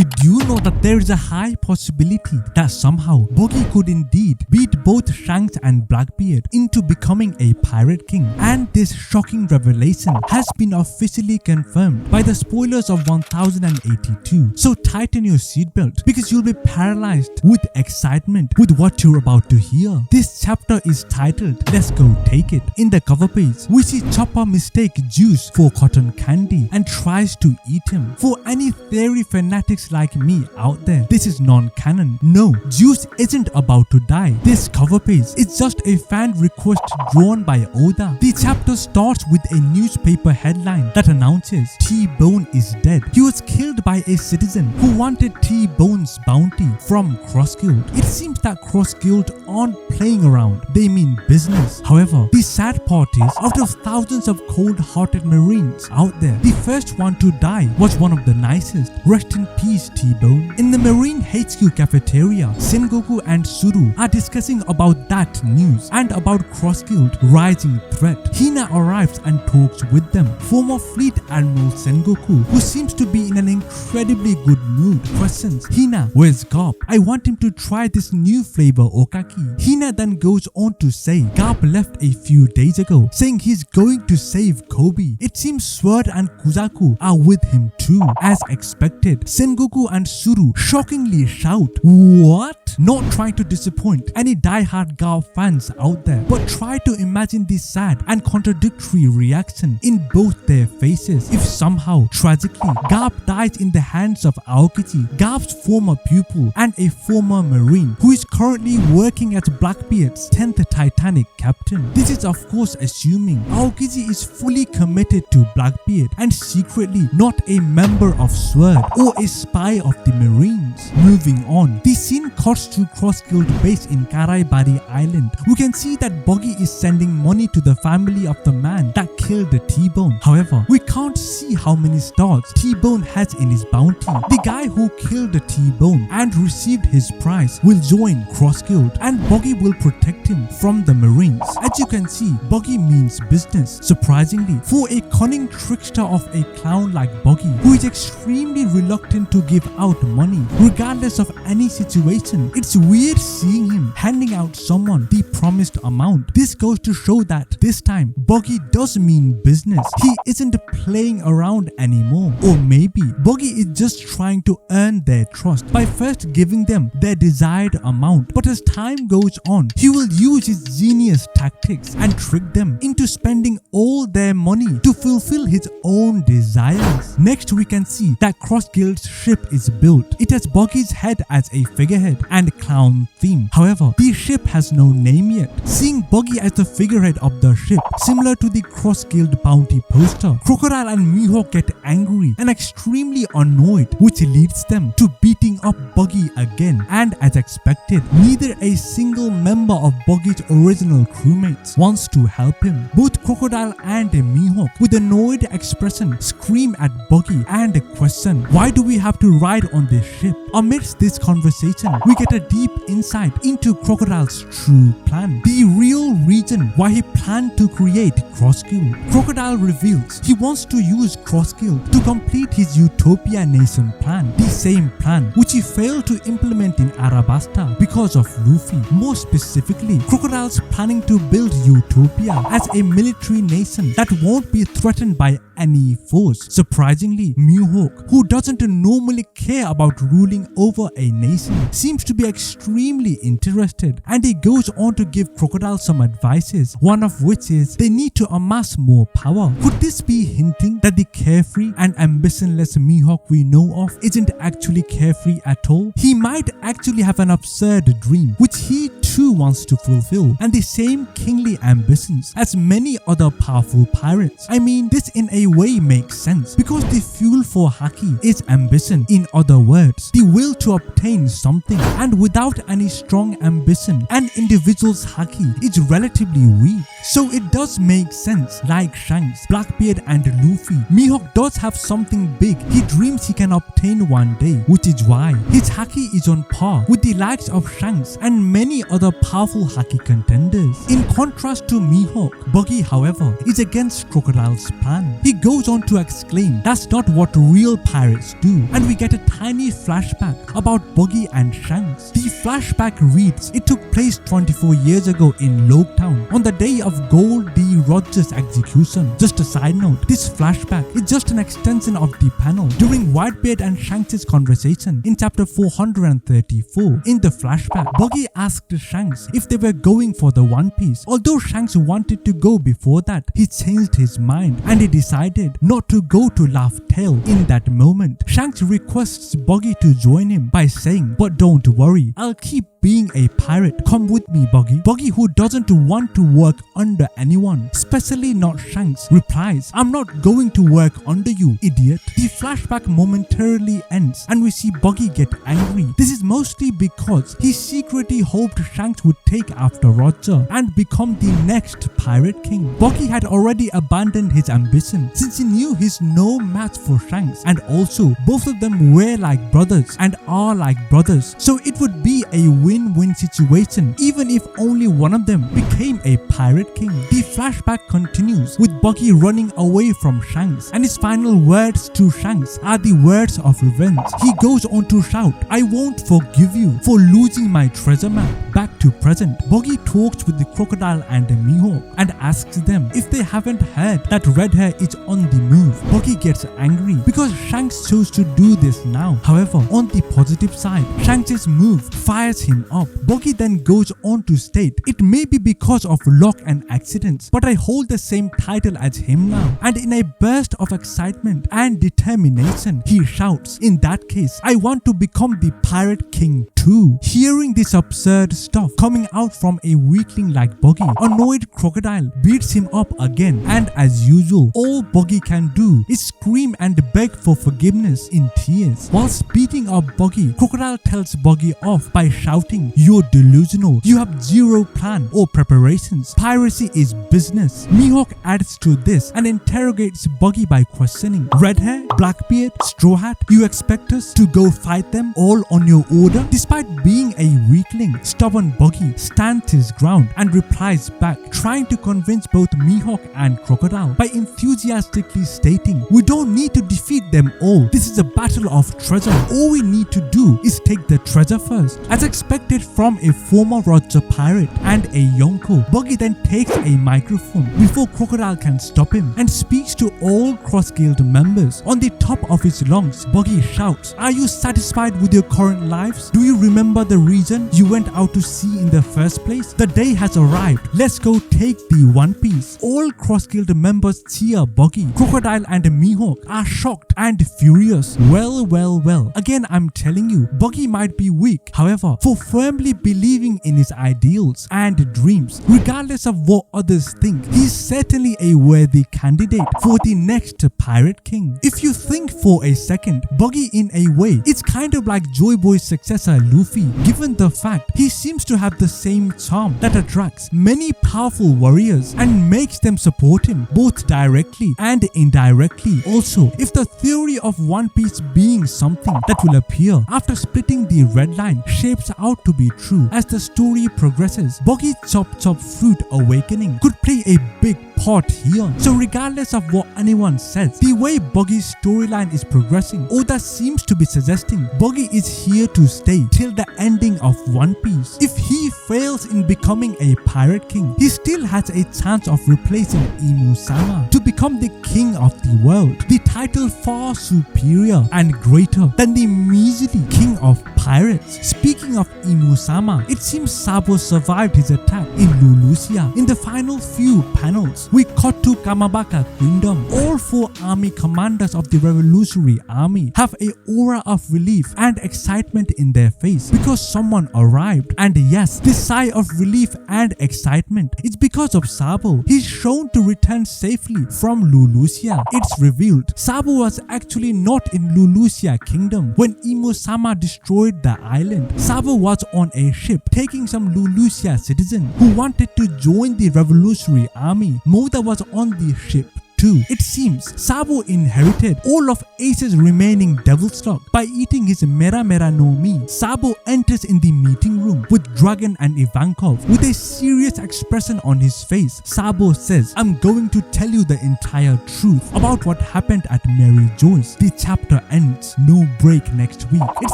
Did you know that there is a high possibility that somehow Buggy could indeed beat both Shanks and Blackbeard into becoming a pirate king? And this shocking revelation has been officially confirmed by the spoilers of 1082. So tighten your seatbelt because you'll be paralyzed with excitement with what you're about to hear. This chapter is titled Let's Go Take It. In the cover page, we see Chopper mistake juice for cotton candy and tries to eat him. For any theory fanatics like me out there, this is non-canon. No, Juice isn't about to die. This cover page is just a fan request drawn by Oda. The chapter starts with a newspaper headline that announces T-Bone is dead. He was killed by a citizen who wanted T-Bone's bounty from Cross Guild. It seems that Cross Guild aren't playing around, they mean business. However, the sad part is, out of thousands of cold-hearted Marines out there, the first one to die was one of the nicest. Rest in peace, T-Bone. In the Marine HQ cafeteria, Sengoku and Suru are discussing about that news and about Cross Guild rising threat. Hina arrives and talks with them. Former Fleet Admiral Sengoku, who seems to be in an incredibly good mood, questions Hina, where's Garp? I want him to try this new flavor Okaki. Hina then goes on to say Garp left a few days ago, saying he's going to save Kobe. It seems Sword and Kuzaku are with him too. As expected, Sengoku and Suru shockingly shout, "What?" Not trying to disappoint any die-hard Garp fans out there, but try to imagine the sad and contradictory reaction in both their faces if somehow, tragically, Garp dies in the hands of Aokiji, Garp's former pupil and a former Marine who is currently working as Blackbeard's 10th Titanic captain. This is of course assuming Aokiji is fully committed to Blackbeard and secretly not a member of SWORD or a spy of the Marines. Moving on, the scene cuts to Cross Guild base in Karaibari Island. We can see that Buggy is sending money to the family of the man that killed the T-Bone. However, we can't see how many stars T-Bone has in his bounty. The guy who killed the T-Bone and received his prize will join Cross Guild and Buggy will protect him from the Marines. As you can see, Buggy means business. Surprisingly, for a cunning trickster of a clown like Buggy, who is extremely reluctant to give out money regardless of any situation, it's weird seeing him handing out someone the promised amount. This goes to show that this time Buggy does mean business. He isn't playing around anymore. Or maybe Buggy is just trying to earn their trust by first giving them their desired amount, but as time goes on, he will use his genius tactics and trick them into spending all their money to fulfill his own desires. Next, we can see that Cross Guild's ship is built. It has Buggy's head as a figurehead and clown theme. However, the ship has no name yet. Seeing Buggy as the figurehead of the ship, similar to the Cross Guild bounty poster, Crocodile and Mihawk get angry and extremely annoyed, which leads them to beating up Buggy again. And as expected, neither a single member of Buggy's original crewmates wants to help him. Both Crocodile and Mihawk, with annoyed expression, scream at Buggy and question, why do we have to ride on this ship? Amidst this conversation, we get a deep insight into Crocodile's true plan, the real reason why he planned to create Cross Guild. Crocodile reveals he wants to use Cross Guild to complete his Utopia Nation plan, the same plan which he failed to implement in Arabasta because of Luffy. More specifically, Crocodile's planning to build Utopia as a military nation that won't be threatened by any force. Surprisingly, Mihawk, who doesn't normally care about ruling over a nation, seems to be extremely interested, and he goes on to give Crocodile some advices, one of which is they need to amass more power. Could this be hinting that the carefree and ambitionless Mihawk we know of isn't actually carefree at all? He might actually have an absurd dream which he too wants to fulfill, and the same kingly ambitions as many other powerful pirates. I mean, this in a way makes sense because the fuel for Haki is ambition. In other words, the will to obtain something, and without any strong ambition, an individual's Haki is relatively weak. So it does make sense, like Shanks, Blackbeard and Luffy, Mihawk does have something big he dreams he can obtain one day, which is why his Haki is on par with the likes of Shanks and many other other powerful haki contenders. In contrast to Mihawk, Buggy, however, is against Crocodile's plan. He goes on to exclaim that's not what real pirates do, and we get a tiny flashback about Buggy and Shanks. The flashback reads, it took place 24 years ago in Logtown on the day of Gold D. Rogers' execution. Just a side note, this flashback is just an extension of the panel during Whitebeard and Shanks' conversation in chapter 434. In the flashback, Buggy asked Shanks if they were going for the One Piece. Although Shanks wanted to go before that, he changed his mind and he decided not to go to Laugh Tale in that moment. Shanks requests Buggy to join him by saying, but don't worry, I'll keep being a pirate. Come with me, Buggy. Buggy, who doesn't want to work under anyone, especially not Shanks, replies, I'm not going to work under you, idiot. The flashback momentarily ends and we see Buggy get angry. This is mostly because he secretly hoped Shanks would take after Roger and become the next pirate king. Buggy had already abandoned his ambition since he knew he's no match for Shanks, and also both of them were like brothers and are like brothers, so it would be a win-win situation even if only one of them became a pirate king. The flashback continues with Buggy running away from Shanks, and his final words to Shanks are the words of revenge. He goes on to shout, I won't forgive you for losing my treasure map. Back to present, Buggy talks with the Crocodile and the Mihawk and asks them if they haven't heard that Red Hair is on the move. Buggy gets angry because Shanks chose to do this now. However, on the positive side, Shanks' move fires him up. Buggy then goes on to state, it may be because of luck and accidents, but I hold the same title as him now. And in a burst of excitement and determination, he shouts, in that case, I want to become the Pirate King too. Hearing this absurd stuff coming out from a weakling like Buggy, annoyed Crocodile beats him up again, and as usual, all Buggy can do is scream and beg for forgiveness in tears. Whilst beating up Buggy, Crocodile tells Buggy off by shouting, you're delusional, you have zero plan or preparations, piracy is business. Mihawk adds to this and interrogates Buggy by questioning, Red Hair, Blackbeard, Straw Hat, you expect us to go fight them all on your order? Despite being a weakling, stubborn Buggy stands his ground and replies back, trying to convince both Mihawk and Crocodile by enthusiastically stating, we don't need to defeat them all, this is a battle of treasure, all we need to do is take the treasure first. As expected from a former Roger pirate and a Yonko, Buggy then takes a microphone before Crocodile can stop him and speaks to all Cross Guild members. On the top of his lungs, Buggy shouts, are you satisfied with your current lives? Do you remember the reason you went out to sea in the first place? The day has arrived, let's go take the One Piece. All Cross Guild members cheer Buggy. Crocodile and Mihawk are shocked and furious. Well, again I'm telling you, Buggy might be weak, however, for firmly believing in his ideals and dreams, regardless of what others think, he's certainly a worthy candidate for the next Pirate King. If you think for a second, Buggy in a way, it's kind of like Joy Boy's successor Luffy, given the fact he seems to have the same charm that attracts many powerful warriors and makes them support him both directly and indirectly. Also, if the theory of One Piece being something that will appear after splitting the Red Line shapes out to be true as the story progresses, Buggy 𝙲𝚘𝚙𝚢 Fruit Awakening could play a big part here. So regardless of what anyone says, the way Buggy's storyline is progressing, Oda seems to be suggesting Buggy is here to stay till the ending of One Piece. If he fails in becoming a Pirate King, he still has a chance of replacing Imu-sama to become the king of the world, the title far superior and greater than the measly king of pirates. Speaking of Imu-sama, it seems Sabo survived his attack in Lulusia. In the final few panels, we cut to Kamabaka Kingdom. All 4 army commanders of the Revolutionary Army have a aura of relief and excitement in their face because someone arrived. And yes, this sigh of relief and excitement is because of Sabo. He's shown to return safely from Lulusia. It's revealed Sabo was actually not in Lulusia Kingdom when Imu-sama destroyed the island. Sabo was on a ship taking some Lulusia citizens who wanted to join the Revolutionary Army. Moda was on the ship 2. It seems Sabo inherited all of Ace's remaining devil stock by eating his Mera Mera no Mi. Sabo enters in the meeting room with Dragon and Ivankov with a serious expression on his face. Sabo says, "I'm going to tell you the entire truth about what happened at Mary Joyce." The chapter ends. No break next week. It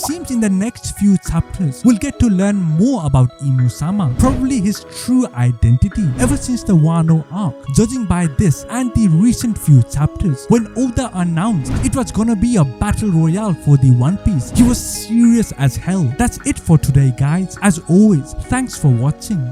seems in the next few chapters we'll get to learn more about Inu-sama, probably his true identity ever since the Wano arc. Judging by this and the recent few chapters, when Oda announced it was gonna be a battle royale for the One Piece, he was serious as hell. That's it for today, guys. As always, thanks for watching.